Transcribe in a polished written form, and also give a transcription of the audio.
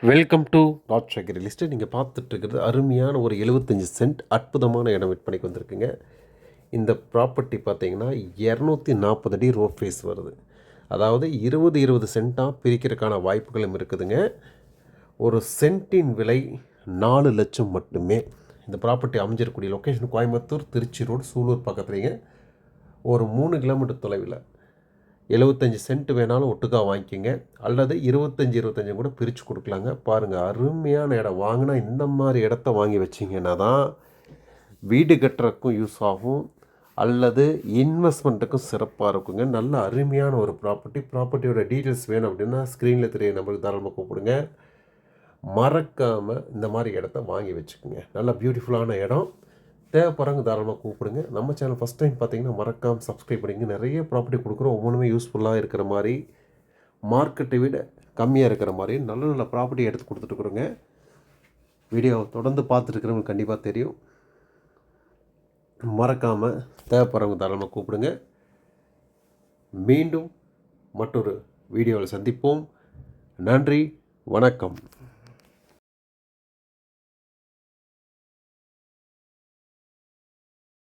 Welcome to Rajsekar real estate. நீங்கள் பார்த்துட்ருக்கிறது அருமையான ஒரு 75 சென்ட் அற்புதமான இடம் விற்பனைக்கு வந்திருக்குங்க. இந்த ப்ராப்பர்ட்டி பார்த்தீங்கன்னா 240 அடி ரோட் ஃபேஸ் வருது. அதாவது 20 சென்ட்டாக பிரிக்கிறதுக்கான வாய்ப்புகளும் இருக்குதுங்க. ஒரு சென்ட்டின் விலை 4 லட்சம் மட்டுமே. இந்த ப்ராப்பர்ட்டி அமைஞ்சிருக்கக்கூடிய லொக்கேஷன் கோயம்புத்தூர் திருச்சி ரோடு சூலூர் பக்கத்துலேங்க. ஒரு 3 கிலோமீட்டர் தொலைவில் 75 சென்ட் வேணாலும் ஒட்டுக்கா வாங்கிக்கோங்க, அல்லது 25 கூட பிரித்து கொடுக்கலாங்க. பாருங்கள், அருமையான இடம். வாங்கினா இந்த மாதிரி இடத்த வாங்கி வச்சிங்கன்னா தான் வீடு கட்டுறதுக்கும் யூஸ் ஆகும், அல்லது இன்வெஸ்ட்மெண்ட்டுக்கும் சிறப்பாக இருக்குங்க. நல்ல அருமையான ஒரு ப்ராப்பர்ட்டியோட டீட்டெயில்ஸ் வேணும் அப்படின்னா ஸ்க்ரீனில் தெரிய நம்பருக்கு தாராளமாக கூப்பிடுங்க. மறக்காமல் இந்த மாதிரி இடத்த வாங்கி வச்சுக்கோங்க. நல்ல பியூட்டிஃபுல்லான இடம். தேவைப்படுறவங்க தாராளமாக கூப்பிடுங்க. நம்ம சேனல் ஃபஸ்ட் டைம் பார்த்தீங்கன்னா மறக்காமல் சப்ஸ்கிரைப் பண்ணிங்க. நிறைய ப்ராப்பர்ட்டி கொடுக்குறோம், ஒவ்வொன்றுமே யூஸ்ஃபுல்லாக இருக்கிற மாதிரி, மார்க்கெட்டை விட கம்மியாக இருக்கிற மாதிரி நல்ல நல்ல ப்ராப்பர்ட்டி எடுத்து கொடுத்துட்டுருக்குறோங்க. வீடியோ தொடர்ந்து பார்த்துட்டுருக்கிறவங்க கண்டிப்பாக தெரியும். மறக்காமல் தேவைப்படுறவங்க தாராளமாக கூப்பிடுங்க. மீண்டும் மற்றொரு வீடியோவில் சந்திப்போம். நன்றி, வணக்கம்.